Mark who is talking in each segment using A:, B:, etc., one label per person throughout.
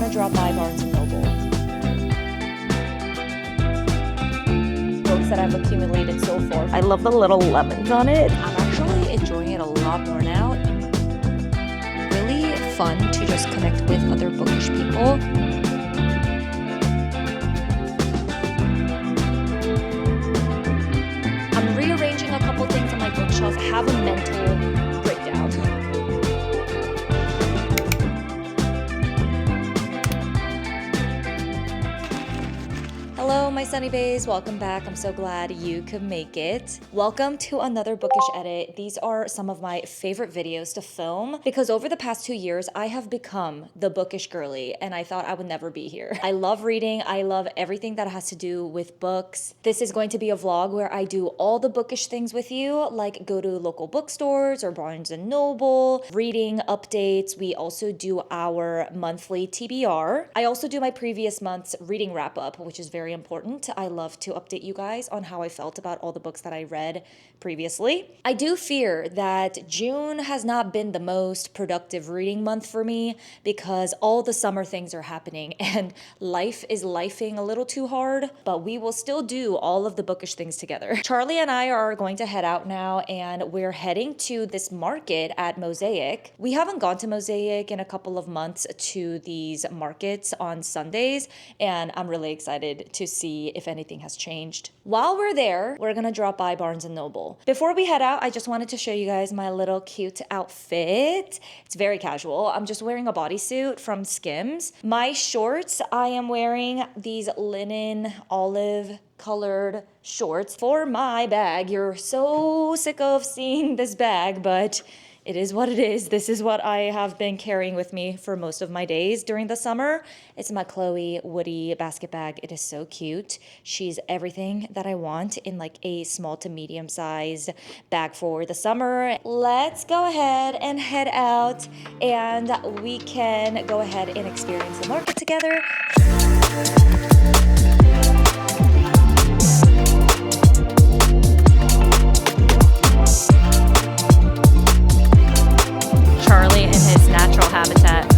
A: gonna drop by Barnes & Noble. Books that I've accumulated so far. I love the little lemons on it. I'm actually enjoying it a lot more now. Really fun to just connect with other bookish people. I'm rearranging a couple things on my bookshelf. I have a mental breakdown. Hello, my Sunny Bays. Welcome back. I'm so glad you could make it. Welcome to another Bookish edit. These are some of my favorite videos to film because over the past 2 years, I have become the bookish girly and I thought I would never be here. I love reading. I love everything that has to do with books. This is going to be a vlog where I do all the bookish things with you, like go to local bookstores or Barnes & Noble, reading updates. We also do our monthly TBR. I also do my previous month's reading wrap up, which is very important. I love to update you guys on how I felt about all the books that I read previously. I do fear that June has not been the most productive reading month for me because all the summer things are happening and life is lifing a little too hard, but we will still do all of the bookish things together. Charlie and I are going to head out now and we're heading to this market at Mosaic. We haven't gone to Mosaic in a couple of months to these markets on Sundays, and I'm really excited to see if anything has changed. While we're there, we're gonna drop by Barnes & Noble. Before we head out, I just wanted to show you guys my little cute outfit. It's very casual. I'm just wearing a bodysuit from Skims. My shorts, I am wearing these linen olive colored shorts for my bag. You're so sick of seeing this bag, but it is what it is. This is what I have been carrying with me for most of my days during the summer. It's my Chloe Woody basket bag. It is so cute. She's everything that I want in like a small to medium sized bag for the summer. Let's go ahead and head out and we can go ahead and experience the market together. Charlie in his natural habitat.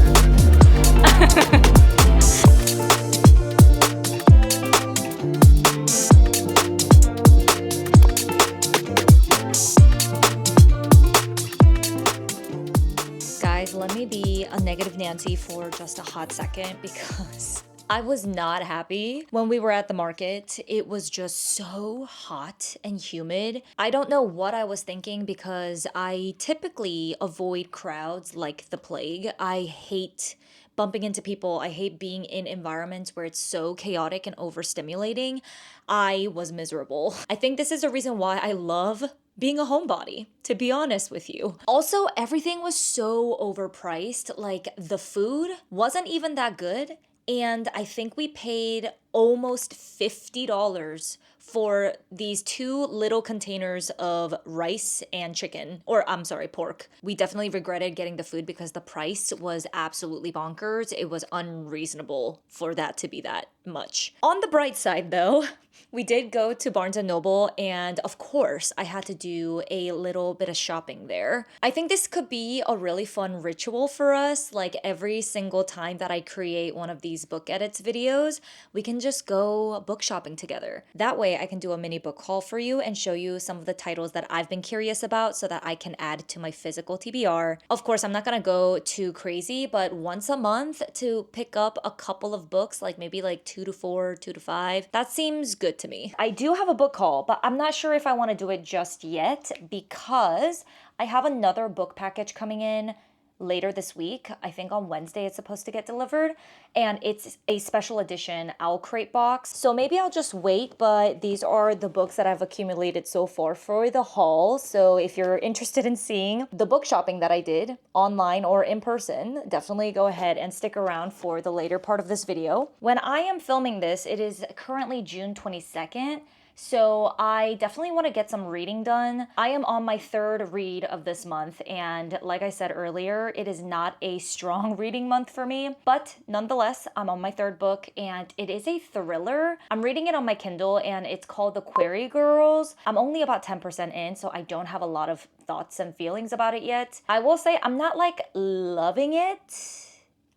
A: Guys, let me be a negative Nancy for just a hot second because I was not happy when we were at the market. It was just so hot and humid. I don't know what I was thinking because I typically avoid crowds like the plague. I hate bumping into people. I hate being in environments where it's so chaotic and overstimulating. I was miserable. I think this is a reason why I love being a homebody, to be honest with you. Also, everything was so overpriced. Like the food wasn't even that good. And I think we paid almost $50 for these 2 little containers of rice and chicken, or I'm sorry, pork. We definitely regretted getting the food because the price was absolutely bonkers. It was unreasonable for that to be that much. On the bright side though, we did go to Barnes & Noble and of course I had to do a little bit of shopping there. I think this could be a really fun ritual for us. Like every single time that I create one of these book edits videos, we can just go book shopping together. That way I can do a mini book haul for you and show you some of the titles that I've been curious about so that I can add to my physical TBR. Of course, I'm not gonna go too crazy, but once a month to pick up a couple of books, like maybe like 2 to 4, 2 to 5, that seems good to me. I do have a book haul, but I'm not sure if I want to do it just yet because I have another book package coming in later this week. I think on Wednesday it's supposed to get delivered, and it's a special edition Owl Crate box. So maybe I'll just wait, but these are the books that I've accumulated so far for the haul. So if you're interested in seeing the book shopping that I did online or in person, definitely go ahead and stick around for the later part of this video. When I am filming this, it is currently June 22nd. So I definitely want to get some reading done. I am on my third read of this month, and like I said earlier, it is not a strong reading month for me, but nonetheless, I'm on my third book and it is a thriller. I'm reading it on my Kindle and it's called The Quarry Girls. I'm only about 10% in, so I don't have a lot of thoughts and feelings about it yet. I will say I'm not like loving it.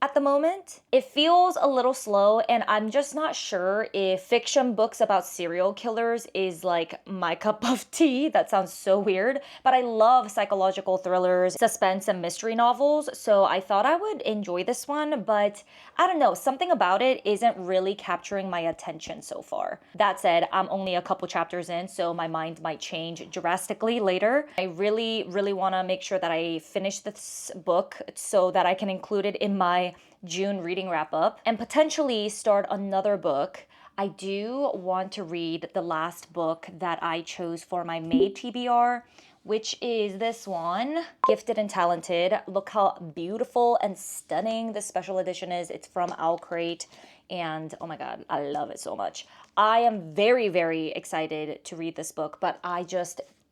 A: at the moment. It feels a little slow, and I'm just not sure if fiction books about serial killers is like my cup of tea. That sounds so weird, but I love psychological thrillers, suspense, and mystery novels, so I thought I would enjoy this one, but I don't know, something about it isn't really capturing my attention so far. That said, I'm only a couple chapters in, so my mind might change drastically later. I really, really want to make sure that I finish this book so that I can include it in my June reading wrap up and potentially start another book. I do want to read the last book that I chose for my May TBR, which is this one, Gifted and Talented. Look how beautiful and stunning this special edition is. It's from Owl Crate, and oh my god, I love it so much. I am very, very excited to read this book, but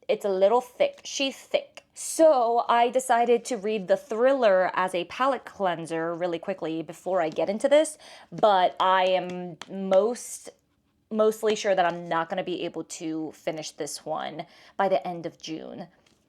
A: it's a little thick. She's thick. So I decided to read the thriller as a palate cleanser really quickly before I get into this, but I am mostly sure that I'm not going to be able to finish this one by the end of June,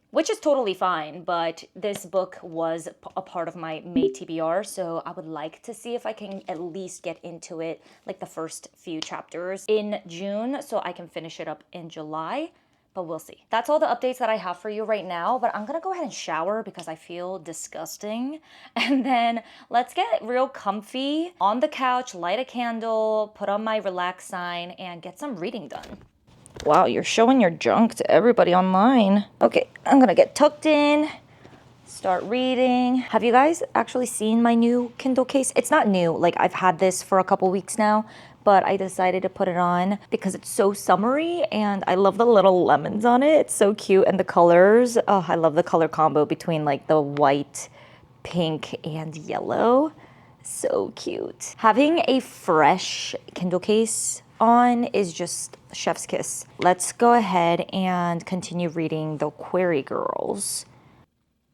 A: which is totally fine, but this book was a part of my May TBR, so I would like to see if I can at least get into it, like the first few chapters in June, so I can finish it up in July. But we'll see. That's all the updates that I have for you right now, but I'm gonna go ahead and shower because I feel disgusting. And then let's get real comfy on the couch, light a candle, put on my relax sign, and get some reading done. Wow, you're showing your junk to everybody online. Okay, I'm gonna get tucked in, start reading. Have you guys actually seen my new Kindle case? It's not new, like I've had this for a couple weeks now, but I decided to put it on because it's so summery and I love the little lemons on it. It's so cute, and the colors. Oh, I love the color combo between like the white, pink, and yellow. So cute. Having a fresh Kindle case on is just chef's kiss. Let's go ahead and continue reading The Query Girls.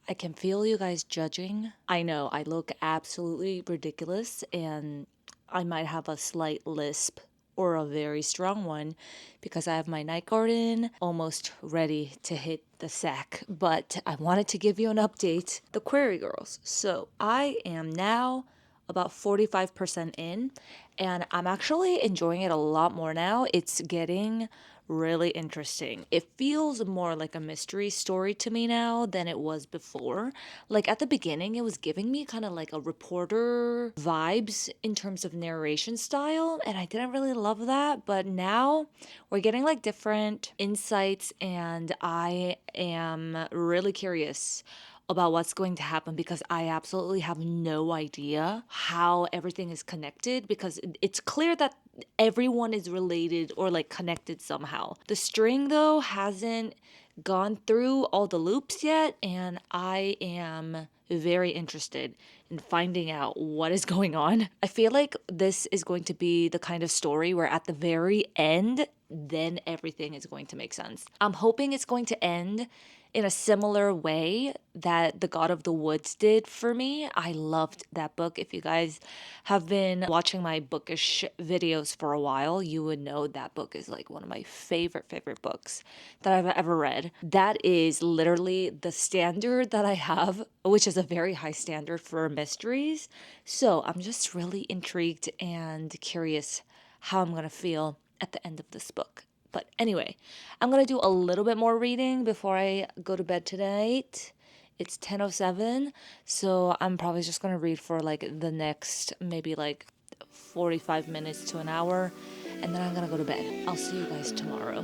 A: I can feel you guys judging. I know, I look absolutely ridiculous and I might have a slight lisp or a very strong one because I have my night garden almost ready to hit the sack. But I wanted to give you an update. The Query Girls. So I am now about 45% in, and I'm actually enjoying it a lot more now. It's getting really interesting. It feels more like a mystery story to me now than it was before. Like at the beginning, it was giving me kind of like a reporter vibes in terms of narration style, and I didn't really love that. But now we're getting like different insights, and I am really curious about what's going to happen because I absolutely have no idea how everything is connected, because it's clear that everyone is related or like connected somehow. The string though hasn't gone through all the loops yet, and I am very interested in finding out what is going on. I feel like this is going to be the kind of story where at the very end, then everything is going to make sense. I'm hoping it's going to end in a similar way that The God of the Woods did for me. I loved that book. If you guys have been watching my Bookish videos for a while, you would know that book is like one of my favorite books that I've ever read. That is literally the standard that I have, which is a very high standard for mysteries. So I'm just really intrigued and curious how I'm gonna feel at the end of this book. But anyway, I'm going to do a little bit more reading before I go to bed tonight. It's 10:07, so I'm probably just going to read for like the next maybe like 45 minutes to an hour, and then I'm going to go to bed. I'll see you guys tomorrow.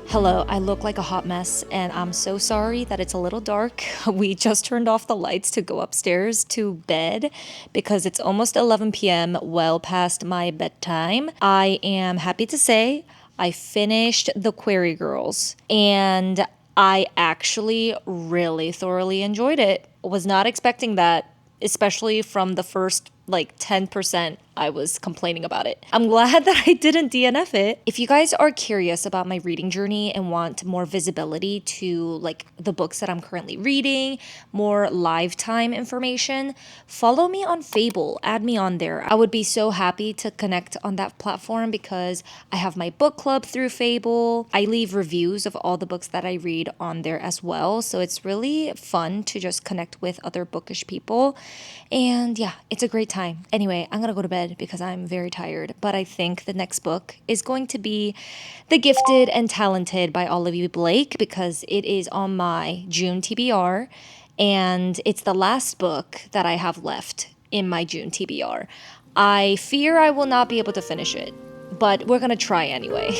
A: Hello, I look like a hot mess, and I'm so sorry that it's a little dark. We just turned off the lights to go upstairs to bed because it's almost 11 p.m., well past my bedtime. I am happy to say I finished The Query Girls, and I actually really thoroughly enjoyed it. Was not expecting that, especially from the first like 10% I was complaining about it. I'm glad that I didn't DNF it. If you guys are curious about my reading journey and want more visibility to like the books that I'm currently reading, more live time information, follow me on Fable, add me on there. I would be so happy to connect on that platform because I have my book club through Fable. I leave reviews of all the books that I read on there as well. So it's really fun to just connect with other bookish people. And yeah, it's a great time. Anyway, I'm gonna go to bed because I'm very tired. But I think the next book is going to be The Gifted and Talented by Olivia Blake because it is on my June TBR. And it's the last book that I have left in my June TBR. I fear I will not be able to finish it, but we're gonna try anyway.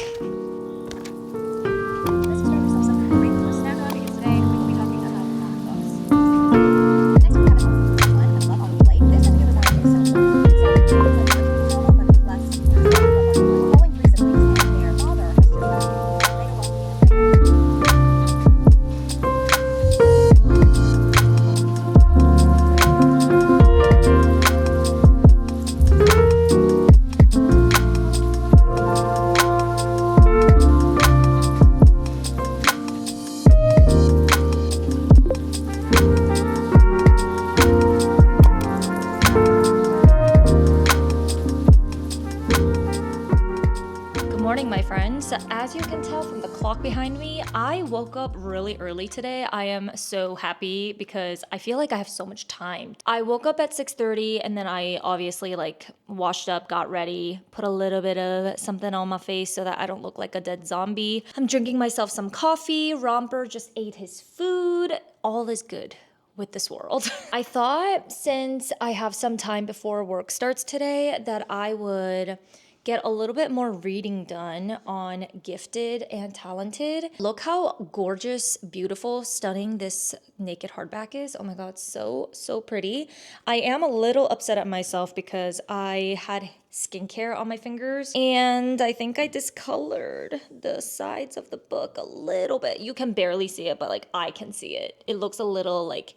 A: My friends, as you can tell from the clock behind me, I woke up really early today. I am so happy because I feel like I have so much time. I woke up at 6:30 and then I obviously like washed up, got ready, put a little bit of something on my face so that I don't look like a dead zombie. I'm drinking myself some coffee. Romper just ate his food. All is good with this world. I thought since I have some time before work starts today that I would get a little bit more reading done on Gifted and Talented. Look how gorgeous, beautiful, stunning this naked hardback is. Oh my god, so pretty. I am a little upset at myself because I had skincare on my fingers and I think I discolored the sides of the book a little bit. You can barely see it, but like I can see it. It looks a little like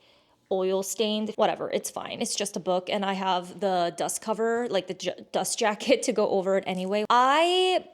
A: oil stained. Whatever, it's fine. It's just a book and I have the dust cover, like the dust jacket to go over it anyway. I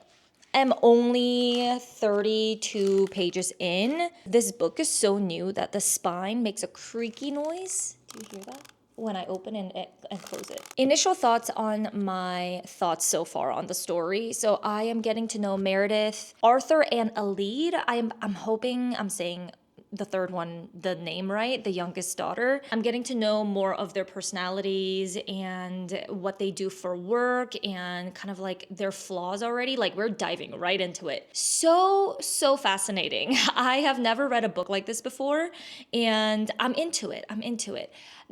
A: am only 32 pages in. This book is so new that the spine makes a creaky noise. Do you hear that? When I open and close it. Initial thoughts on my thoughts so far on the story. So I am getting to know Meredith, Arthur, and Alid. I'm hoping I'm saying the third one, the name right, the youngest daughter. I'm getting to know more of their personalities and what they do for work and kind of like their flaws already. Like we're diving right into it. So fascinating. I have never read a book like this before and I'm into it.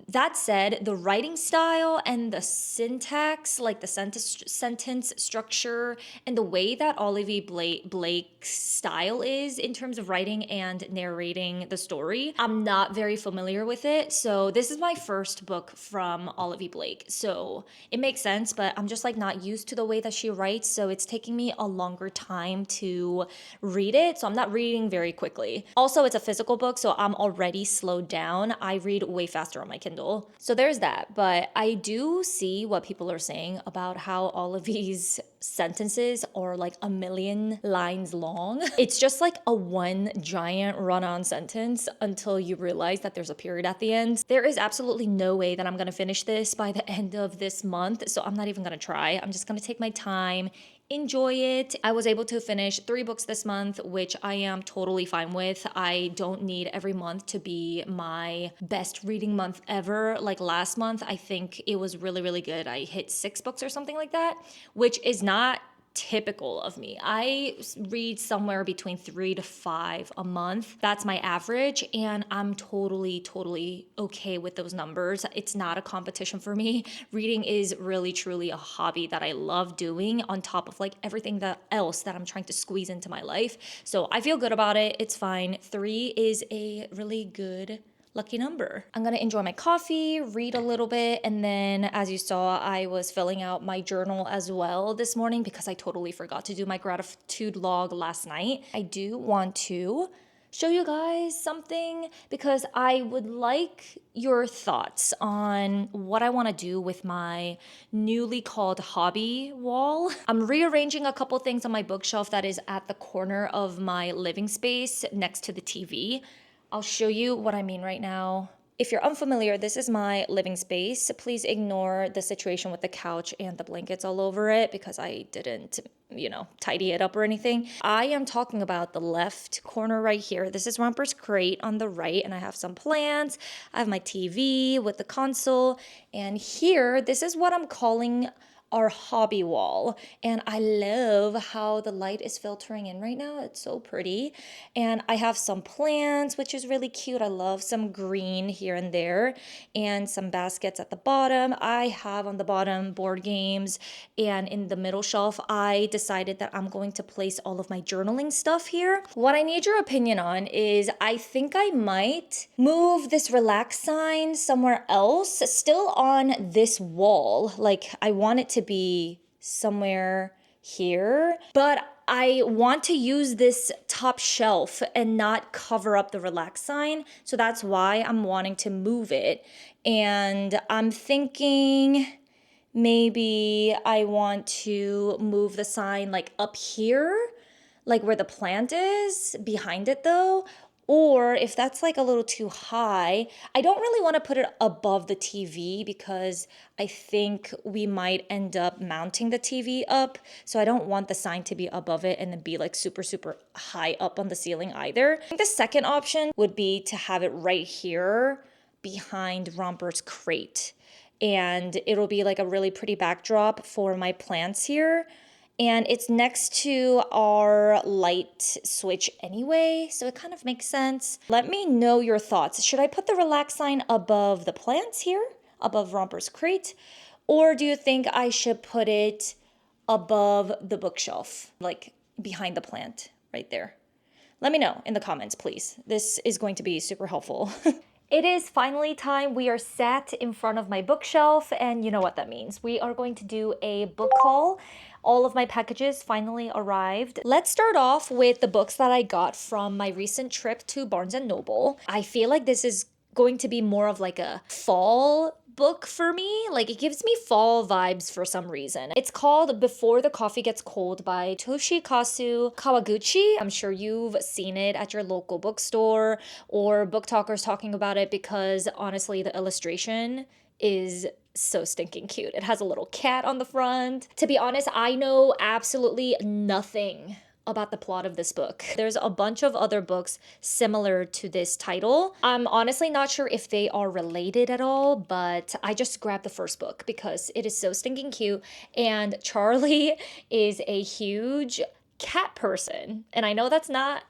A: That said, the writing style and the syntax, like the sentence structure, and the way that Olivia Blake's style is in terms of writing and narrating the story, I'm not very familiar with it. So this is my first book from Olivia Blake. So it makes sense, but I'm just like not used to the way that she writes. So it's taking me a longer time to read it. So I'm not reading very quickly. Also, it's a physical book, so I'm already slowed down. I read way faster on my Kindle. So there's that. But I do see what people are saying about how all of these sentences are like a million lines long. It's just like a one giant run-on sentence until you realize that there's a period at the end. There is absolutely no way that I'm gonna finish this by the end of this month, so I'm not even gonna try. I'm just gonna take my time, enjoy it. I was able to finish 3 books this month, which I am totally fine with. I don't need every month to be my best reading month ever. Like last month, I think it was really good. I hit 6 books or something like that, which is not typical of me. I read somewhere between 3 to 5 a month. That's my average, and I'm totally okay with those numbers. It's not a competition for me. Reading is really truly a hobby that I love doing on top of like everything else that I'm trying to squeeze into my life. So I feel good about it. It's fine. 3 is a really good lucky number. I'm gonna enjoy my coffee, read a little bit, and then as you saw, I was filling out my journal as well this morning because I totally forgot to do my gratitude log last night. I do want to show you guys something because I would like your thoughts on what I want to do with my newly called hobby wall. I'm rearranging a couple things on my bookshelf that is at the corner of my living space next to the TV. I'll show you what I mean right now. If you're unfamiliar, this is my living space. Please ignore the situation with the couch and the blankets all over it because I didn't, tidy it up or anything. I am talking about the left corner right here. This is Romper's crate on the right, and I have some plants. I have my TV with the console, and here, this is what I'm calling our hobby wall. And I love how the light is filtering in right now. It's so pretty. And I have some plants, which is really cute. I love some green here and there, and some baskets at the bottom. I have on the bottom board games, and in the middle shelf, I decided that I'm going to place all of my journaling stuff here. What I need your opinion on is I think I might move this relax sign somewhere else, still on this wall. Like I want it to be somewhere here, but I want to use this top shelf and not cover up the relax sign. So that's why I'm wanting to move it. And I'm thinking maybe I want to move the sign like up here, like where the plant is, behind it though. Or if that's like a little too high, I don't really want to put it above the TV because I think we might end up mounting the TV up. So I don't want the sign to be above it and then be like super, super high up on the ceiling either. I think the second option would be to have it right here behind Romper's crate. And it'll be like a really pretty backdrop for my plants here. And it's next to our light switch anyway, so it kind of makes sense. Let me know your thoughts. Should I put the relax sign above the plants here, above Romper's crate? Or do you think I should put it above the bookshelf, like behind the plant right there? Let me know in the comments, please. This is going to be super helpful. It is finally time. We are sat in front of my bookshelf, and you know what that means. We are going to do a book haul. All of my packages finally arrived. Let's start off with the books that I got from my recent trip to Barnes & Noble. I feel like this is going to be more of like a fall book for me. Like it gives me fall vibes for some reason. It's called Before the Coffee Gets Cold by Toshikazu Kawaguchi. I'm sure you've seen it at your local bookstore or book talkers talking about it because honestly the illustration is so stinking cute. It has a little cat on the front. To be honest, I know absolutely nothing about the plot of this book. There's a bunch of other books similar to this title. I'm honestly not sure if they are related at all, but I just grabbed the first book because it is so stinking cute. And Charlie is a huge cat person. And I know that's not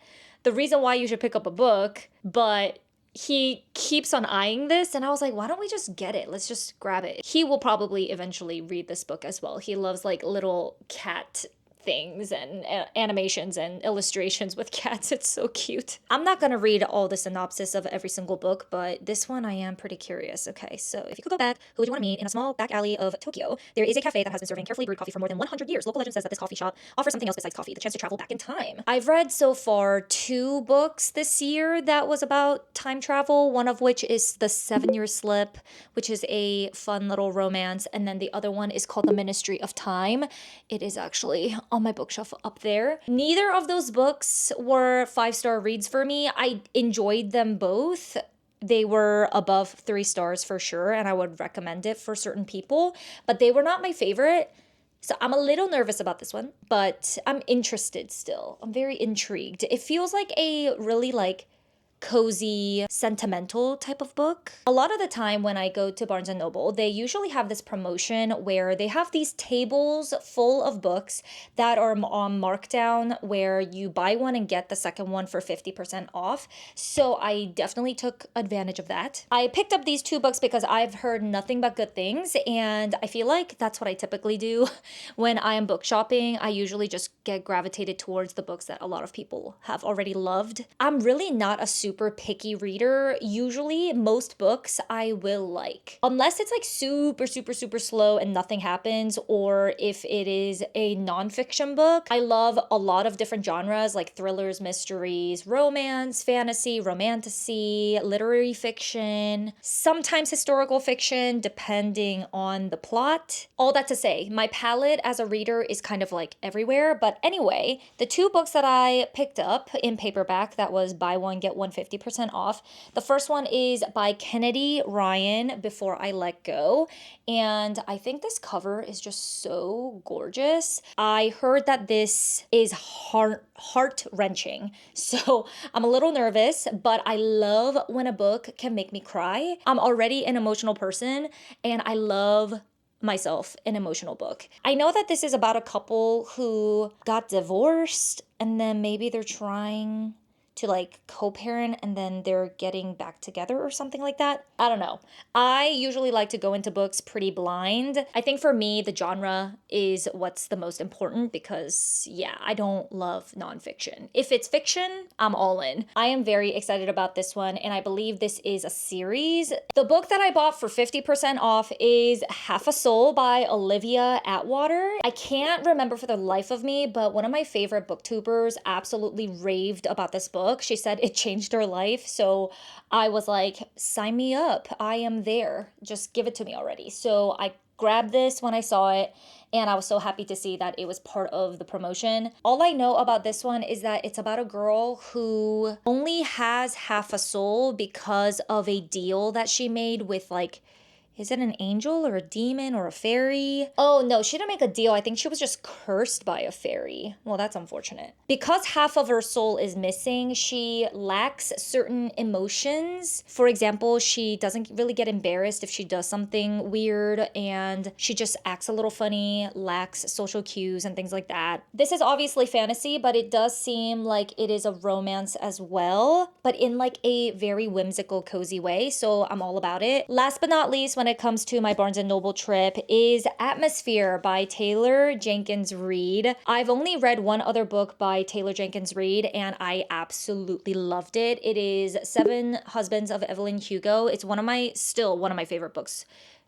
A: the reason why you should pick up a book, but he keeps on eyeing this, and I was like, why don't we just get it? Let's just grab it. He will probably eventually read this book as well. He loves like little cat things and animations and illustrations with cats. It's so cute. I'm not gonna read all the synopsis of every single book, but this one I am pretty curious. Okay, so if you could go back, who would you want to meet? In a small back alley of Tokyo, there is a cafe that has been serving carefully brewed coffee for more than 100 years. Local legend says that this coffee shop offers something else besides coffee, the chance to travel back in time. I've read so far 2 books this year that was about time travel, one of which is The 7-Year Slip, which is a fun little romance, and then the other one is called The Ministry of Time. It is actually on my bookshelf up there. Neither of those books were 5-star reads for me. I enjoyed them both. They were above 3 stars for sure, and I would recommend it for certain people, but they were not my favorite. So I'm a little nervous about this one, but I'm interested still. I'm very intrigued. It feels like a really cozy, sentimental type of book. A lot of the time when I go to Barnes & Noble, they usually have this promotion where they have these tables full of books that are on markdown where you buy one and get the second one for 50% off. So I definitely took advantage of that. I picked up these 2 books because I've heard nothing but good things, and I feel like that's what I typically do when I am book shopping. I usually just get gravitated towards the books that a lot of people have already loved. I'm really not a super super picky reader, usually most books I will like. Unless it's like super, super, super slow and nothing happens, or if it is a nonfiction book. I love a lot of different genres like thrillers, mysteries, romance, fantasy, romantasy, literary fiction, sometimes historical fiction, depending on the plot. All that to say, my palette as a reader is kind of like everywhere. But anyway, the two books that I picked up in paperback that was buy one, get one 50% off. The first one is by Kennedy Ryan, Before I Let Go. And I think this cover is just so gorgeous. I heard that this is heart-wrenching. So I'm a little nervous, but I love when a book can make me cry. I'm already an emotional person, and I love myself an emotional book. I know that this is about a couple who got divorced and then maybe they're trying to like co-parent and then they're getting back together or something like that. I don't know. I usually like to go into books pretty blind. I think for me, the genre is what's the most important because yeah, I don't love nonfiction. If it's fiction, I'm all in. I am very excited about this one and I believe this is a series. The book that I bought for 50% off is Half a Soul by Olivia Atwater. I can't remember for the life of me, but one of my favorite booktubers absolutely raved about this book. She said it changed her life. So I was like, sign me up. I am there. Just give it to me already. So I grabbed this when I saw it and I was so happy to see that it was part of the promotion. All I know about this one is that it's about a girl who only has half a soul because of a deal that she made with like, is it an angel or a demon or a fairy? Oh no, she didn't make a deal. I think she was just cursed by a fairy. Well, that's unfortunate. Because half of her soul is missing, she lacks certain emotions. For example, she doesn't really get embarrassed if she does something weird and she just acts a little funny, lacks social cues and things like that. This is obviously fantasy, but it does seem like it is a romance as well, but in like a very whimsical, cozy way. So I'm all about it. Last but not least, when it comes to my Barnes & Noble trip is Atmosphere by Taylor Jenkins Reid. I've only read one other book by Taylor Jenkins Reid and I absolutely loved it. It is Seven Husbands of Evelyn Hugo. It's still one of my favorite books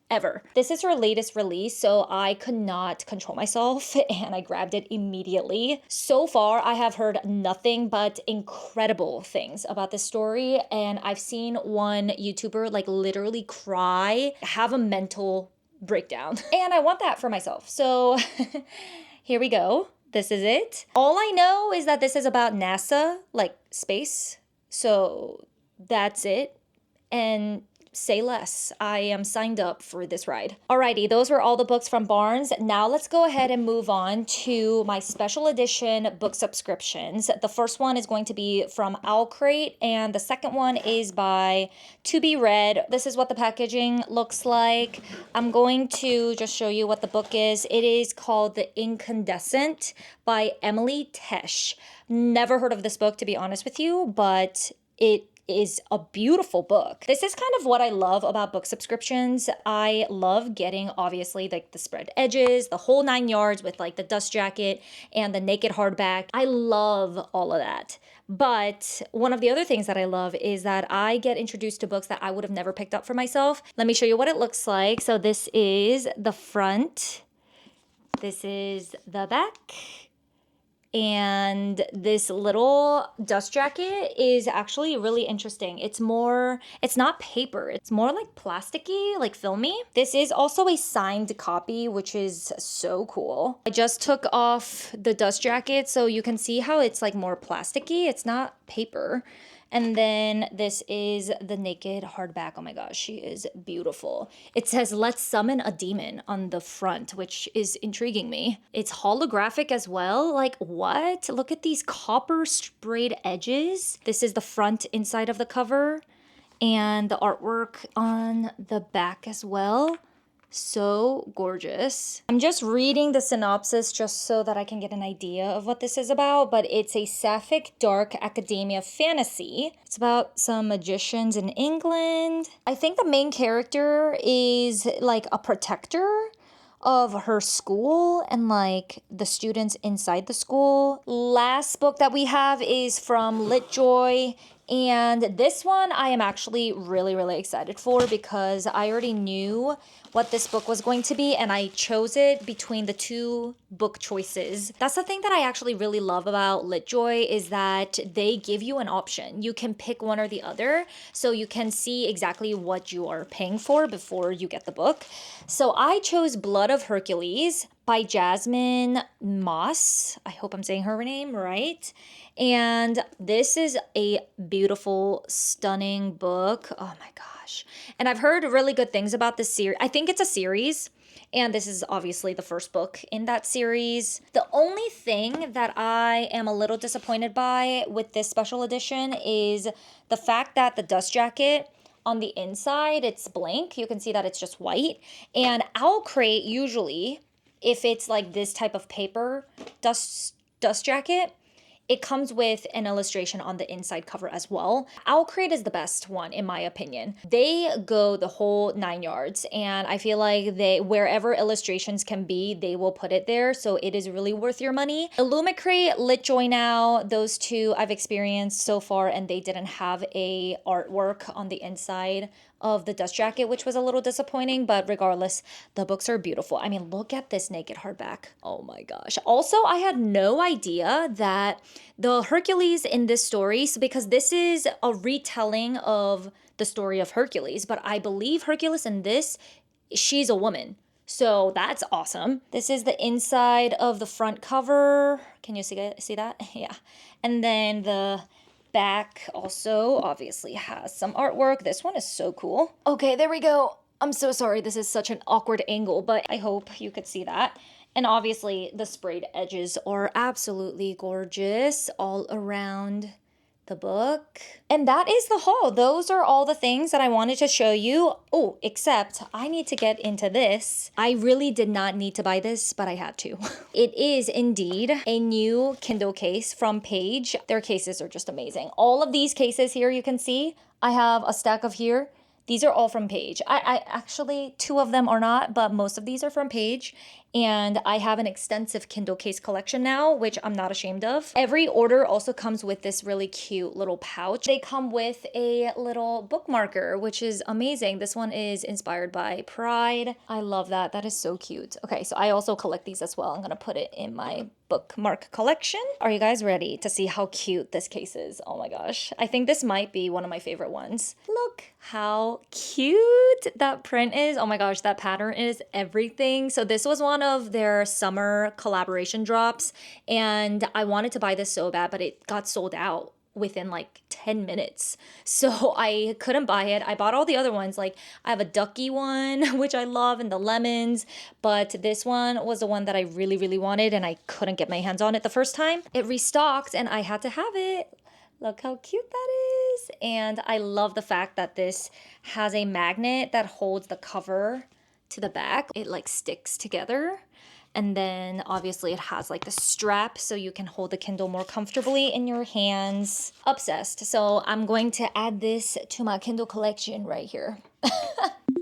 A: ever. This is her latest release, so I could not control myself and I grabbed it immediately. So far, I have heard nothing but incredible things about this story, and I've seen one YouTuber like literally cry, have a mental breakdown, and I want that for myself. So here we go. This is it. All I know is that this is about NASA, like space. So that's it. And say less. I am signed up for this ride. Alrighty, those were all the books from Barnes. Now let's go ahead and move on to my special edition book subscriptions. The first one is going to be from Owlcrate, and the second one is by To Be Read. This is what the packaging looks like. I'm going to just show you what the book is. It is called The Incandescent by Emily Tesh. Never heard of this book, to be honest with you, but it is a beautiful book. This is kind of what I love about book subscriptions. I love getting obviously like the spread edges, the whole 9 yards with like the dust jacket and the naked hardback. I love all of that. But one of the other things that I love is that I get introduced to books that I would have never picked up for myself. Let me show you what it looks like. So this is the front. This is the back. And this little dust jacket is actually really interesting. It's not paper. It's more like plasticky, like filmy. This is also a signed copy, which is so cool. I just took off the dust jacket so you can see how it's like more plasticky. It's not paper. And then this is the naked hardback. Oh my gosh, she is beautiful. It says, "Let's summon a demon" on the front, which is intriguing me. It's holographic as well. Like, what? Look at these copper sprayed edges. This is the front inside of the cover and the artwork on the back as well. So gorgeous. I'm just reading the synopsis just so that I can get an idea of what this is about, but it's a sapphic dark academia fantasy. It's about some magicians in England. I think the main character is like a protector of her school and like the students inside the school. Last book that we have is from LitJoy, And this one I am actually really, really excited for because I already knew what this book was going to be and I chose it between the two book choices. That's the thing that I actually really love about LitJoy is that they give you an option. You can pick one or the other so you can see exactly what you are paying for before you get the book. So I chose Blood of Hercules by Jasmine Moss. I hope I'm saying her name right. And this is a beautiful, stunning book. Oh my gosh. And I've heard really good things about this series. I think it's a series. And this is obviously the first book in that series. The only thing that I am a little disappointed by with this special edition is the fact that the dust jacket on the inside, it's blank. You can see that it's just white. And Owl Crate usually, if it's like this type of paper dust jacket, it comes with an illustration on the inside cover as well. Owl Crate is the best one in my opinion. They go the whole 9 yards and I feel like wherever illustrations can be, they will put it there. So it is really worth your money. Illumicrate, LitJoy Now, those two I've experienced so far and they didn't have a artwork on the inside of the dust jacket, which was a little disappointing, but regardless, the books are beautiful. I mean, look at this naked hardback. Oh my gosh. Also, I had no idea that the Hercules in this story, so because this is a retelling of the story of Hercules, but I believe Hercules in this, she's a woman. So that's awesome. This is the inside of the front cover. Can you see that? Yeah. And then the back also obviously has some artwork. This one is so cool. Okay, there we go. I'm so sorry. This is such an awkward angle, but I hope you could see that. And obviously the sprayed edges are absolutely gorgeous all around the book. And that is the haul. Those are all the things that I wanted to show you. Oh, except I need to get into this. I really did not need to buy this, but I had to. It is indeed a new Kindle case from Page. Their cases are just amazing. All of these cases here you can see, I have a stack of here. These are all from Page. I actually, 2 of them are not, but most of these are from Page. And I have an extensive Kindle case collection now, which I'm not ashamed of. Every order also comes with this really cute little pouch. They come with a little bookmarker, which is amazing. This one is inspired by Pride. I love that. That is so cute. Okay, so I also collect these as well. I'm gonna put it in my bookmark collection. Are you guys ready to see how cute this case is? Oh my gosh. I think this might be one of my favorite ones. Look how cute that print is. Oh my gosh, that pattern is everything. So this was one of their summer collaboration drops and I wanted to buy this so bad, but it got sold out within like 10 minutes. So I couldn't buy it. I bought all the other ones. Like I have a ducky one, which I love, and the lemons, but this one was the one that I really, really wanted and I couldn't get my hands on it the first time. It restocked and I had to have it. Look how cute that is. And I love the fact that this has a magnet that holds the cover to the back. It like sticks together. And then obviously it has like the strap so you can hold the Kindle more comfortably in your hands. Obsessed. So I'm going to add this to my Kindle collection right here.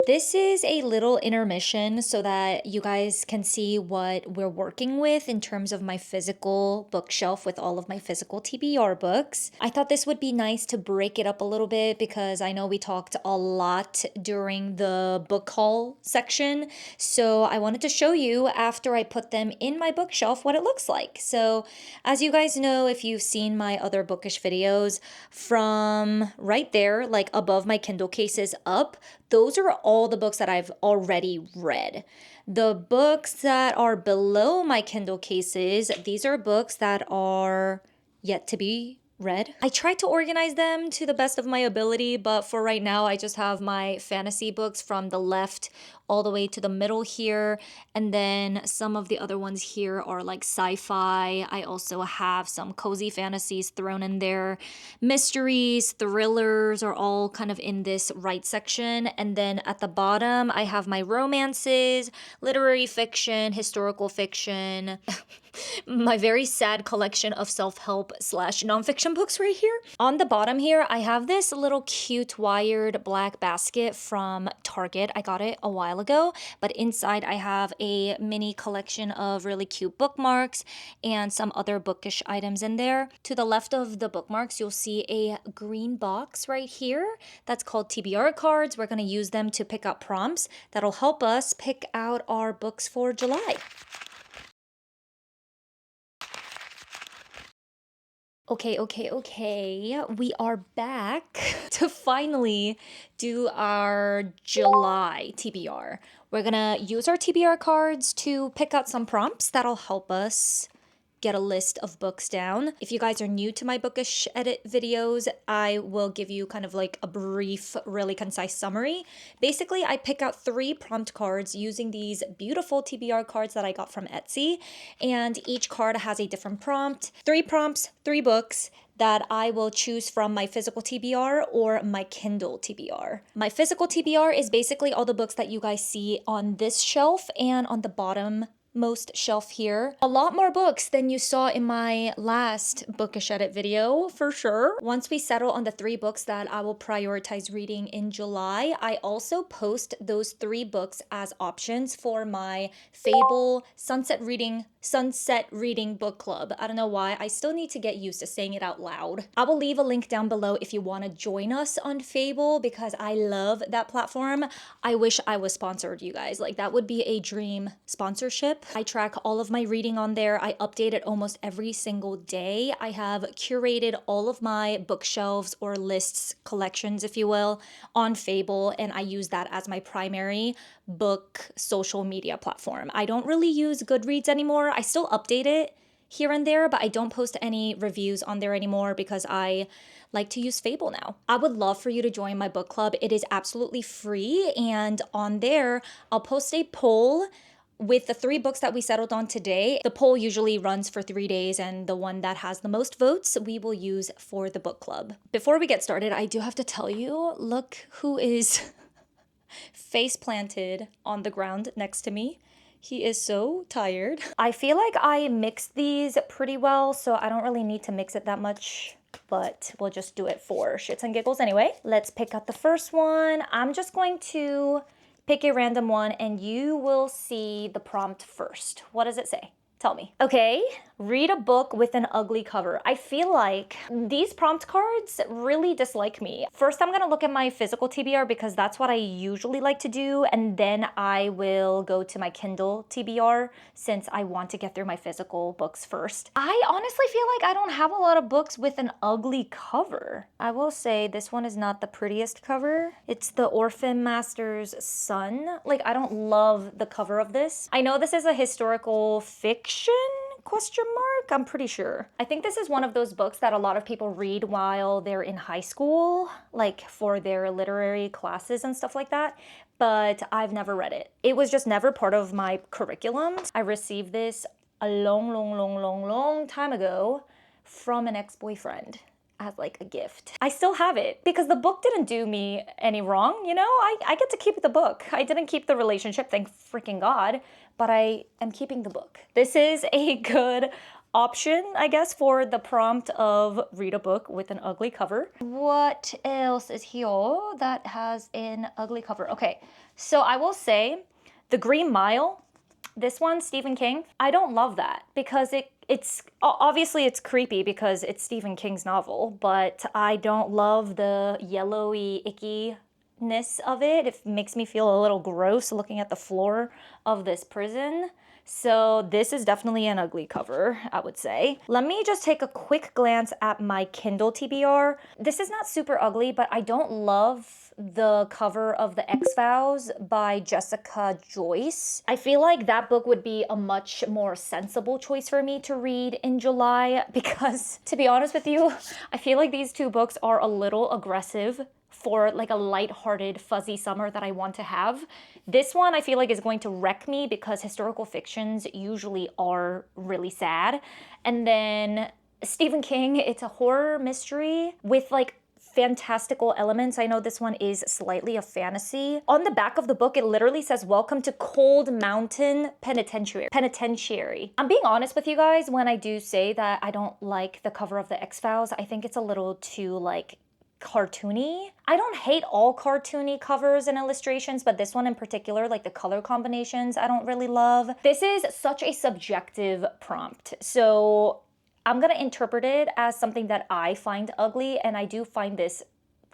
A: This is a little intermission so that you guys can see what we're working with in terms of my physical bookshelf with all of my physical TBR books. I thought this would be nice to break it up a little bit because I know we talked a lot during the book haul section. So I wanted to show you after I put them in my bookshelf what it looks like. So as you guys know, if you've seen my other Bookish videos, from right there, like above my Kindle cases up, those are all the books that I've already read. The books that are below my Kindle cases, these are books that are yet to be read. I tried to organize them to the best of my ability, but for right now, I just have my fantasy books from the left all the way to the middle here. And then some of the other ones here are like sci-fi. I also have some cozy fantasies thrown in there. Mysteries, thrillers are all kind of in this right section. And then at the bottom, I have my romances, literary fiction, historical fiction, my very sad collection of self-help / nonfiction nonfiction books right here. On the bottom here, I have this little cute wired black basket from Target. I got it a while ago, but inside I have a mini collection of really cute bookmarks and some other bookish items in there. To the left of the bookmarks, you'll see a green box right here that's called TBR cards. We're going to use them to pick out prompts that'll help us pick out our books for July. Okay. We are back to finally do our July TBR. We're gonna use our TBR cards to pick out some prompts that'll help us get a list of books down. If you guys are new to my Bookish edit videos, I will give you kind of like a brief, really concise summary. Basically, I pick out 3 prompt cards using these beautiful TBR cards that I got from Etsy, and each card has a different prompt. 3 prompts, 3 books that I will choose from my physical TBR or my Kindle TBR. My physical TBR is basically all the books that you guys see on this shelf and on the bottom most shelf here. A lot more books than you saw in my last Bookish edit video, for sure. Once we settle on the 3 books that I will prioritize reading in July, I also post those 3 books as options for my Fable Sunset Reading Book Club. I don't know why, I still need to get used to saying it out loud. I will leave a link down below if you want to join us on Fable because I love that platform. I wish I was sponsored, you guys. Like, that would be a dream sponsorship. I track all of my reading on there. I update it almost every single day. I have curated all of my bookshelves or lists, collections, if you will, on Fable, and I use that as my primary book social media platform. I don't really use Goodreads anymore. I still update it here and there, but I don't post any reviews on there anymore because I like to use Fable now. I would love for you to join my book club. It is absolutely free, and on there, I'll post a poll with the 3 books that we settled on today. The poll usually runs for 3 days, and the one that has the most votes we will use for the book club. Before we get started, I do have to tell you, look who is face planted on the ground next to me. He is so tired. I feel like I mixed these pretty well, so I don't really need to mix it that much, but we'll just do it for shits and giggles anyway. Let's pick out the first one. I'm just going to pick a random one and you will see the prompt first. What does it say? Tell me. Okay, read a book with an ugly cover. I feel like these prompt cards really dislike me. First, I'm gonna look at my physical TBR because that's what I usually like to do, and then I will go to my Kindle TBR since I want to get through my physical books first. I honestly feel like I don't have a lot of books with an ugly cover. I will say this one is not the prettiest cover. It's the Orphan Master's Son. Like, I don't love the cover of this. I know this is a historical fiction? Question mark? I'm pretty sure. I think this is one of those books that a lot of people read while they're in high school, like for their literary classes and stuff like that, but I've never read it. It was just never part of my curriculum. I received this a long time ago from an ex-boyfriend as like a gift. I still have it because the book didn't do me any wrong, you know? I get to keep the book. I didn't keep the relationship, thank freaking God, but I am keeping the book. This is a good option, I guess, for the prompt of read a book with an ugly cover. What else is here that has an ugly cover? Okay, so I will say The Green Mile, this one, Stephen King, I don't love that because it's obviously it's creepy because it's Stephen King's novel, but I don't love the yellowy ickiness of it. It makes me feel a little gross looking at the floor of this prison. So this is definitely an ugly cover, I would say. Let me just take a quick glance at my Kindle TBR. This is not super ugly, but I don't love the cover of The X-Files by Jessica Joyce. I feel like that book would be a much more sensible choice for me to read in July because, to be honest with you, I feel like these 2 books are a little aggressive for like a lighthearted, fuzzy summer that I want to have. This one I feel like is going to wreck me because historical fictions usually are really sad. And then Stephen King, it's a horror mystery with like fantastical elements. I know this one is slightly a fantasy. On the back of the book, it literally says, "Welcome to Cold Mountain Penitentiary." I'm being honest with you guys when I do say that I don't like the cover of the X-Files. I think it's a little too like cartoony. I don't hate all cartoony covers and illustrations, but this one in particular, like the color combinations, I don't really love. This is such a subjective prompt. So I'm gonna interpret it as something that I find ugly, and I do find this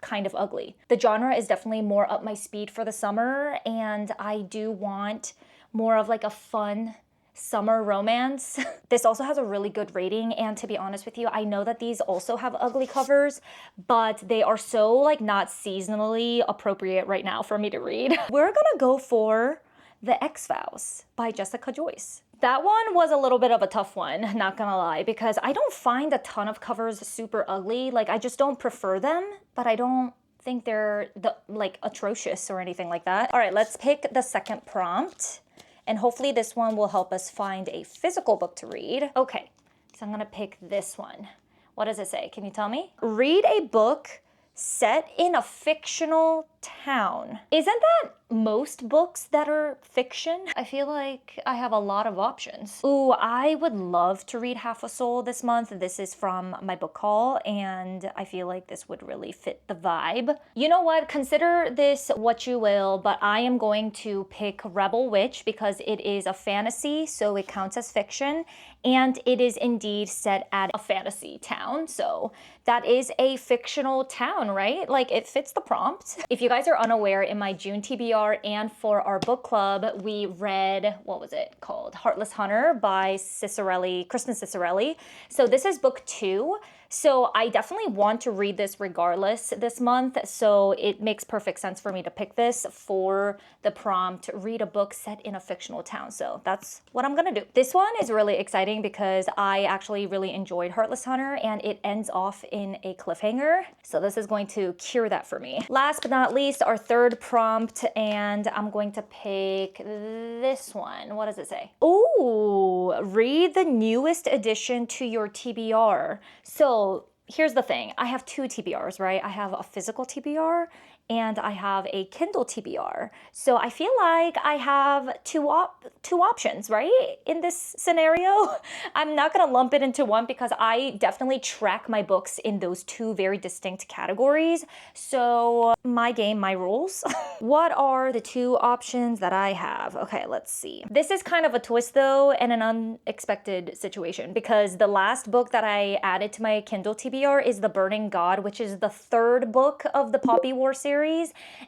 A: kind of ugly. The genre is definitely more up my speed for the summer, and I do want more of like a fun summer romance. This also has a really good rating, and to be honest with you, I know that these also have ugly covers, but they are so like not seasonally appropriate right now for me to read. We're gonna go for The X-Files by Jessica Joyce. That one was a little bit of a tough one, not gonna lie, because I don't find a ton of covers super ugly. Like, I just don't prefer them, but I don't think they're like atrocious or anything like that. All right, let's pick the second prompt. And hopefully this one will help us find a physical book to read. Okay, so I'm gonna pick this one. What does it say? Can you tell me? Read a book set in a fictional town. Isn't that most books that are fiction? I feel like I have a lot of options. Ooh, I would love to read Half a Soul this month. This is from my book haul, and I feel like this would really fit the vibe. You know what? Consider this what you will, but I am going to pick Rebel Witch because it is a fantasy, so it counts as fiction, and it is indeed set at a fantasy town. So that is a fictional town, right? Like, it fits the prompt. If you guys are unaware, in my June TBR and for our book club, we read, what was it called? Heartless Hunter by Kristen Cicerelli. So this is book 2. So I definitely want to read this regardless this month. So it makes perfect sense for me to pick this for the prompt, read a book set in a fictional town. So that's what I'm gonna do. This one is really exciting because I actually really enjoyed Heartless Hunter, and it ends off in a cliffhanger. So this is going to cure that for me. Last but not least, our third prompt, and I'm going to pick this one. What does it say? Ooh, read the newest addition to your TBR. So here's the thing. I have 2 TBRs, right? I have a physical TBR and I have a Kindle TBR. So I feel like I have two options, right? In this scenario, I'm not gonna lump it into one because I definitely track my books in those 2 very distinct categories. So my game, my rules. What are the 2 options that I have? Okay, let's see. This is kind of a twist though, and an unexpected situation, because the last book that I added to my Kindle TBR is The Burning God, which is the 3rd book of the Poppy War series.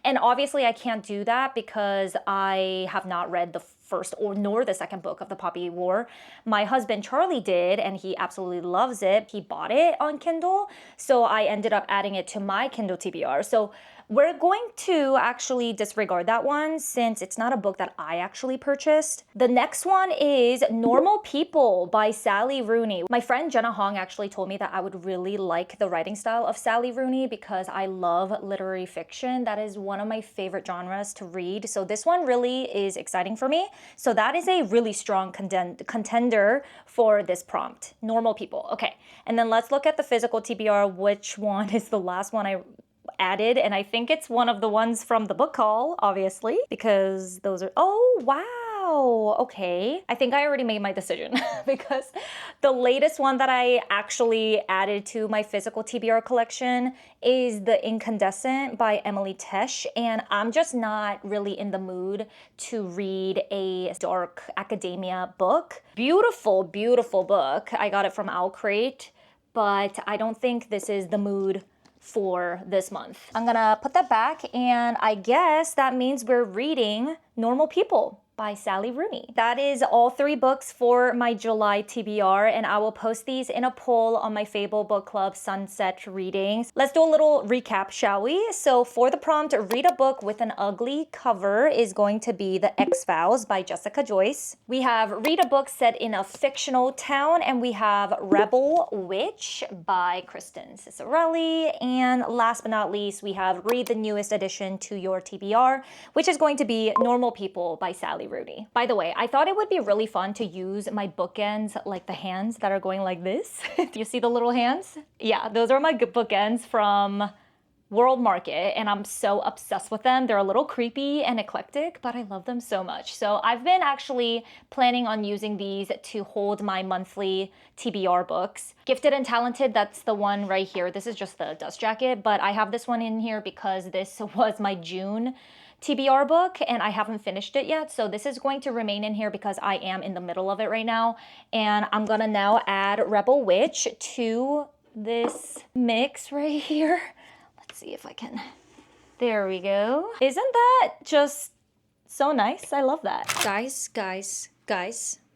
A: And obviously I can't do that because I have not read the first nor the second book of the Poppy War. My husband Charlie did, and he absolutely loves it. He bought it on Kindle, so I ended up adding it to my Kindle TBR. So we're going to actually disregard that one since it's not a book that I actually purchased. The next one is Normal People by Sally Rooney. My friend Jenna Hong actually told me that I would really like the writing style of Sally Rooney because I love literary fiction. That is one of my favorite genres to read. So this one really is exciting for me. So that is a really strong contender for this prompt. Normal People. Okay. And then let's look at the physical TBR. Which one is the last one I added? And I think it's one of the ones from the book haul, obviously, because those are, oh, wow. Okay. I think I already made my decision because the latest one that I actually added to my physical TBR collection is The Incandescent by Emily Tesh. And I'm just not really in the mood to read a dark academia book. Beautiful, beautiful book. I got it from Owl Crate, but I don't think this is the mood for this month. I'm gonna put that back, and I guess that means we're reading Normal People by Sally Rooney. That is all 3 books for my July TBR, and I will post these in a poll on my Fable Book Club Sunset Readings. Let's do a little recap, shall we? So for the prompt, read a book with an ugly cover is going to be The X-Files by Jessica Joyce. We have read a book set in a fictional town, and we have Rebel Witch by Kristen Cicerelli. And last but not least, we have read the newest addition to your TBR, which is going to be Normal People by Sally Rooney. By the way, I thought it would be really fun to use my bookends, like the hands that are going like this. Do you see the little hands? Yeah, those are my bookends from World Market, and I'm so obsessed with them. They're a little creepy and eclectic, but I love them so much. So I've been actually planning on using these to hold my monthly TBR books. Gifted and Talented, that's the one right here. This is just the dust jacket, but I have this one in here because this was my June TBR book and I haven't finished it yet. So this is going to remain in here because I am in the middle of it right now. And I'm gonna now add Rebel Witch to this mix right here. Let's see if I can. There we go. Isn't that just so nice? I love that. Guys,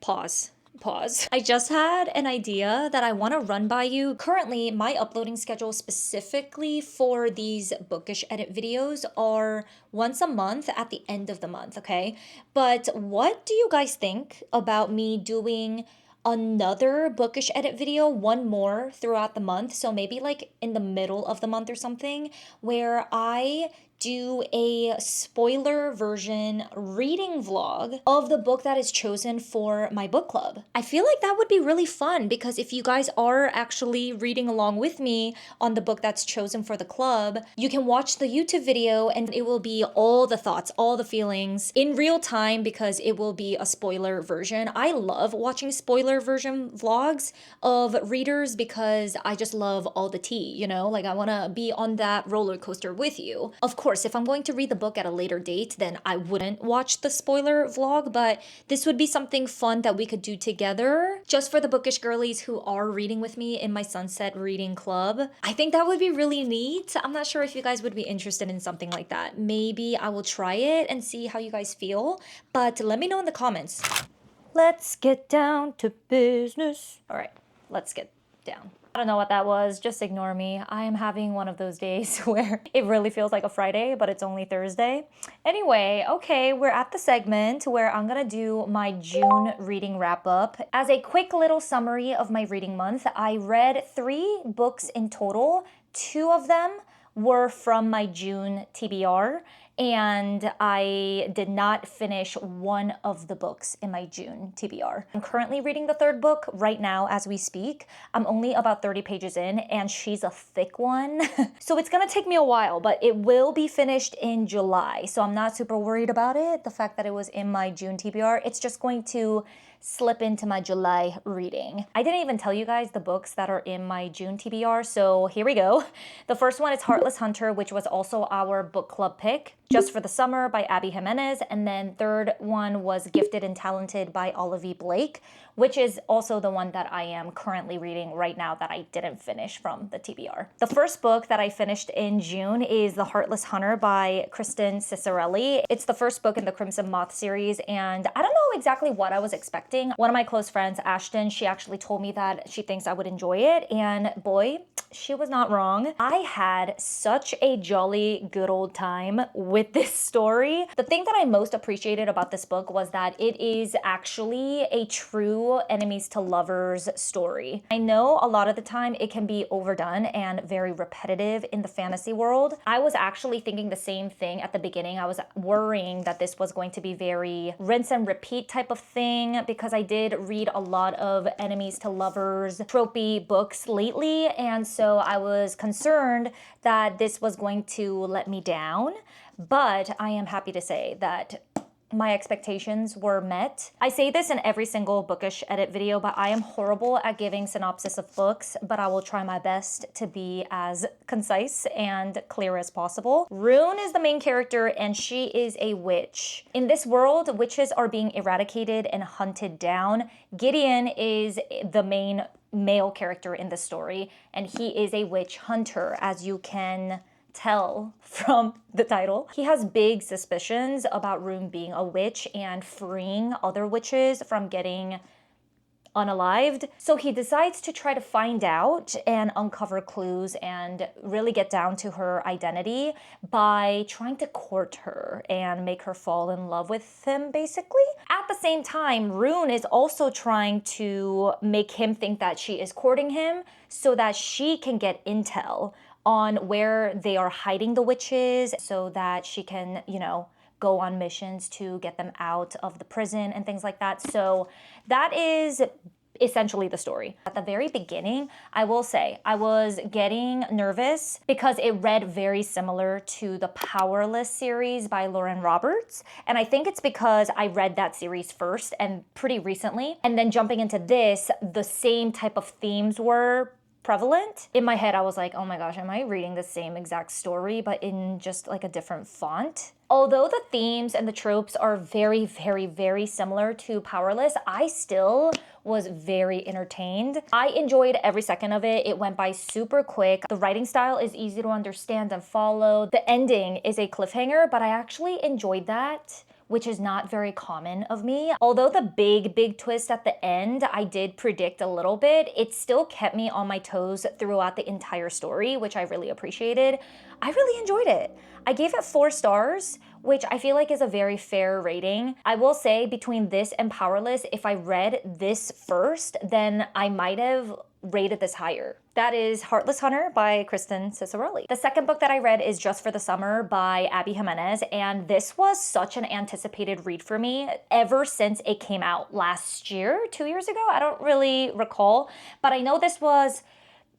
A: pause. I just had an idea that I want to run by you. Currently, my uploading schedule specifically for these Bookish edit videos are once a month at the end of the month, okay? But what do you guys think about me doing another Bookish edit video, one more throughout the month? So maybe like in the middle of the month or something, where I do a spoiler version reading vlog of the book that is chosen for my book club. I feel like that would be really fun because if you guys are actually reading along with me on the book that's chosen for the club, you can watch the YouTube video and it will be all the thoughts, all the feelings in real time because it will be a spoiler version. I love watching spoiler version vlogs of readers because I just love all the tea, you know? Like I want to be on that roller coaster with you. Of course, if I'm going to read the book at a later date, then I wouldn't watch the spoiler vlog, but this would be something fun that we could do together just for the Bookish girlies who are reading with me in my Sunset Reading Club. I think that would be really neat. I'm not sure if you guys would be interested in something like that. Maybe I will try it and see how you guys feel, but let me know in the comments. Let's get down to business. All right, let's get down. I don't know what that was, just ignore me. I am having one of those days where it really feels like a Friday, but it's only Thursday. Anyway, okay, we're at the segment where I'm gonna do my June reading wrap up. As a quick little summary of my reading month, I read 3 books in total. 2 of them were from my June TBR, and I did not finish one of the books in my June TBR. I'm currently reading the 3rd book right now as we speak. I'm only about 30 pages in and she's a thick one. So it's gonna take me a while, but it will be finished in July. So I'm not super worried about it. The fact that it was in my June TBR, it's just going to slip into my July reading. I didn't even tell you guys the books that are in my June TBR, so here we go. The first one is Heartless Hunter, which was also our book club pick, Just for the Summer by Abby Jimenez, and then 3rd one was Gifted and Talented by Olivia Blake, which is also the one that I am currently reading right now that I didn't finish from the TBR. The first book that I finished in June is The Heartless Hunter by Kristen Cicerelli. It's the first book in the Crimson Moth series, and I don't know exactly what I was expecting. One of my close friends, Ashton, she actually told me that she thinks I would enjoy it, and boy, she was not wrong. I had such a jolly good old time with this story. The thing that I most appreciated about this book was that it is actually a true enemies to lovers story. I know a lot of the time it can be overdone and very repetitive in the fantasy world. I was actually thinking the same thing at the beginning. I was worrying that this was going to be very rinse and repeat type of thing because I did read a lot of enemies to lovers tropey books lately, and so I was concerned that this was going to let me down, but I am happy to say that my expectations were met. I say this in every single Bookish edit video, but I am horrible at giving synopsis of books, but I will try my best to be as concise and clear as possible. Rune is the main character and she is a witch. In this world, witches are being eradicated and hunted down. Gideon is the main male character in the story, and he is a witch hunter, as you can tell from the title. He has big suspicions about Rune being a witch and freeing other witches from getting unalived. So he decides to try to find out and uncover clues and really get down to her identity by trying to court her and make her fall in love with him, basically. At the same time, Rune is also trying to make him think that she is courting him so that she can get intel on where they are hiding the witches so that she can, you know, go on missions to get them out of the prison and things like that. So that is essentially the story. At the very beginning, I will say I was getting nervous because it read very similar to the Powerless series by Lauren Roberts. And I think it's because I read that series first and pretty recently. And then jumping into this, the same type of themes were prevalent. In my head, I was like, oh my gosh, am I reading the same exact story, but in just like a different font? Although the themes and the tropes are very, very, very similar to Powerless, I still was very entertained. I enjoyed every second of it. It went by super quick. The writing style is easy to understand and follow. The ending is a cliffhanger, but I actually enjoyed that, which is not very common of me. Although the big twist at the end, I did predict a little bit, it still kept me on my toes throughout the entire story, which I really appreciated. I really enjoyed it. I gave it 4 stars, which I feel like is a very fair rating. I will say between this and Powerless, if I read this first, then I might have rated this higher. That is Heartless Hunter by Kristen Cicerelli. The second book that I read is Just for the Summer by Abby Jimenez, and this was such an anticipated read for me ever since it came out last year, 2 years ago. I don't really recall, but I know this was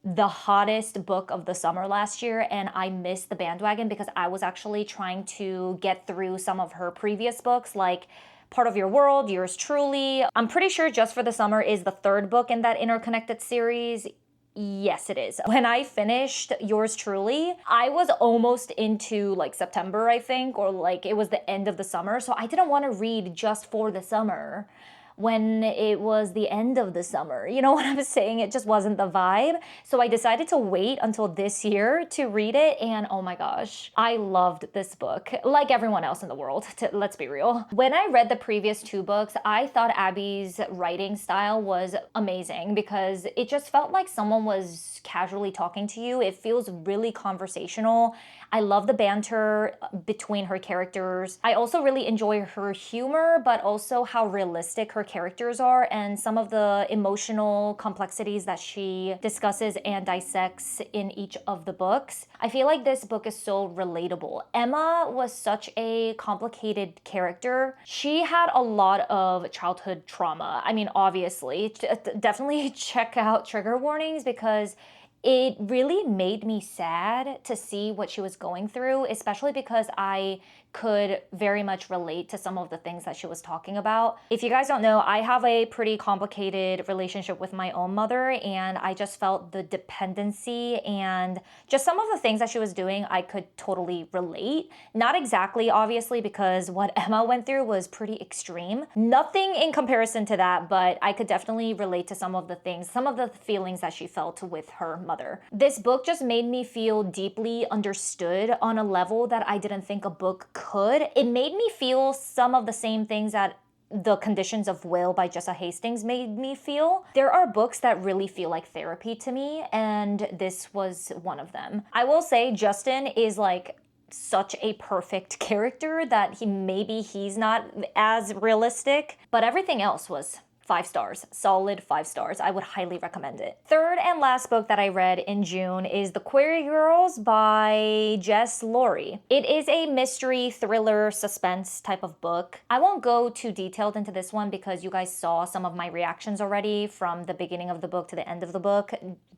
A: the hottest book of the summer last year, and I missed the bandwagon because I was actually trying to get through some of her previous books, like Part of Your World, Yours Truly. I'm pretty sure Just for the Summer is the 3rd book in that interconnected series. Yes, it is. When I finished Yours Truly, I was almost into like September, I think, or like it was the end of the summer. So I didn't want to read Just for the Summer when it was the end of the summer. You know what I'm saying? It just wasn't the vibe. So I decided to wait until this year to read it, and oh my gosh, I loved this book, like everyone else in the world, let's be real. When I read the previous 2 books, I thought Abby's writing style was amazing because it just felt like someone was casually talking to you. It feels really conversational. I love the banter between her characters. I also really enjoy her humor, but also how realistic her characters are and some of the emotional complexities that she discusses and dissects in each of the books. I feel like this book is so relatable. Emma was such a complicated character. She had a lot of childhood trauma. I mean, obviously, definitely check out trigger warnings because it really made me sad to see what she was going through, especially because I could very much relate to some of the things that she was talking about. If you guys don't know, I have a pretty complicated relationship with my own mother, and I just felt the dependency and just some of the things that she was doing, I could totally relate. Not exactly, obviously, because what Emma went through was pretty extreme. Nothing in comparison to that, but I could definitely relate to some of the things, some of the feelings that she felt with her mother. This book just made me feel deeply understood on a level that I didn't think a book could. It made me feel some of the same things that The Conditions of Will by Jessa Hastings made me feel. There are books that really feel like therapy to me, and this was one of them. I will say Justin is like such a perfect character that he's not as realistic, but everything else was 5 stars, solid 5 stars. I would highly recommend it. Third and last book that I read in June is The Query Girls by Jess Laurie. It is a mystery, thriller, suspense type of book. I won't go too detailed into this one because you guys saw some of my reactions already from the beginning of the book to the end of the book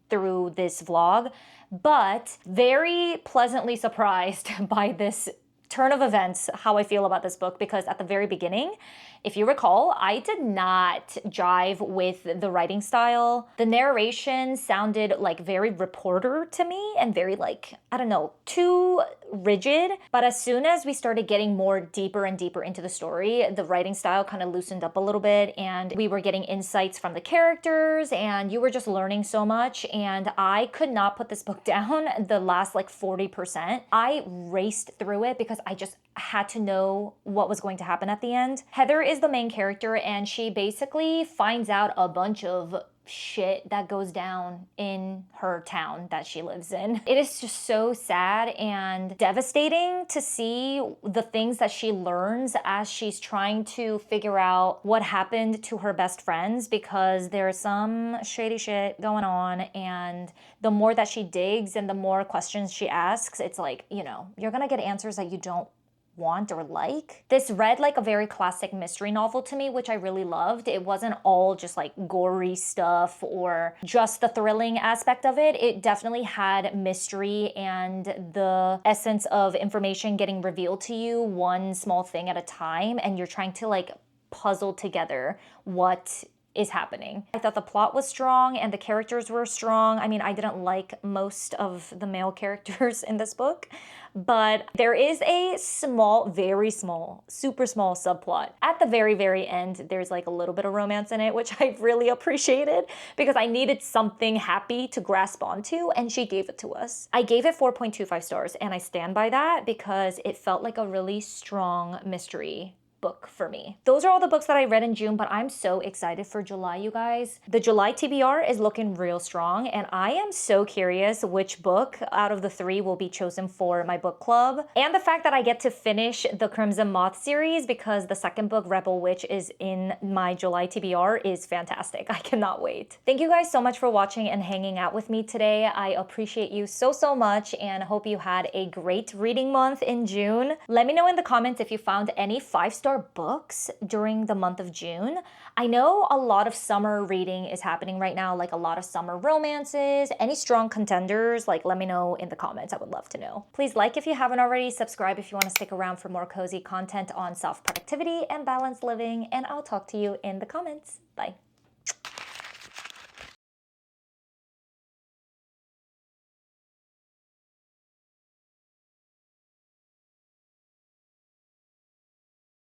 A: through this vlog, but very pleasantly surprised by this turn of events, how I feel about this book, because at the very beginning, if you recall, I did not jive with the writing style. The narration sounded like very reporter to me and very like, I don't know, too rigid. But as soon as we started getting more deeper and deeper into the story, the writing style kind of loosened up a little bit, and we were getting insights from the characters, and you were just learning so much, and I could not put this book down the last like 40%. I raced through it because I just had to know what was going to happen at the end. Heather is the main character, and she basically finds out a bunch of shit that goes down in her town that she lives in. It is just so sad and devastating to see the things that she learns as she's trying to figure out what happened to her best friends, because there's some shady shit going on, and the more that she digs and the more questions she asks, it's like, you know, you're gonna get answers that you don't want or like. This read like a very classic mystery novel to me, which I really loved. It wasn't all just like gory stuff or just the thrilling aspect of it. It definitely had mystery and the essence of information getting revealed to you one small thing at a time, and you're trying to like puzzle together what is happening. I thought the plot was strong and the characters were strong. I mean, I didn't like most of the male characters in this book, but there is a small, very small, super small subplot. At the very, very end, there's like a little bit of romance in it, which I really appreciated because I needed something happy to grasp onto, and she gave it to us. I gave it 4.25 stars, and I stand by that because it felt like a really strong mystery book for me. Those are all the books that I read in June, but I'm so excited for July, you guys. The July TBR is looking real strong, and I am so curious which book out of the 3 will be chosen for my book club. And the fact that I get to finish the Crimson Moth series because the second book, Rebel Witch, is in my July TBR is fantastic. I cannot wait. Thank you guys so much for watching and hanging out with me today. I appreciate you so, so much and hope you had a great reading month in June. Let me know in the comments if you found any 5-star books during the month of June. I know a lot of summer reading is happening right now, like a lot of summer romances. Any strong contenders, like let me know in the comments. I would love to know. Please like if you haven't already, subscribe if you want to stick around for more cozy content on self-productivity and balanced living, and I'll talk to you in the comments. Bye.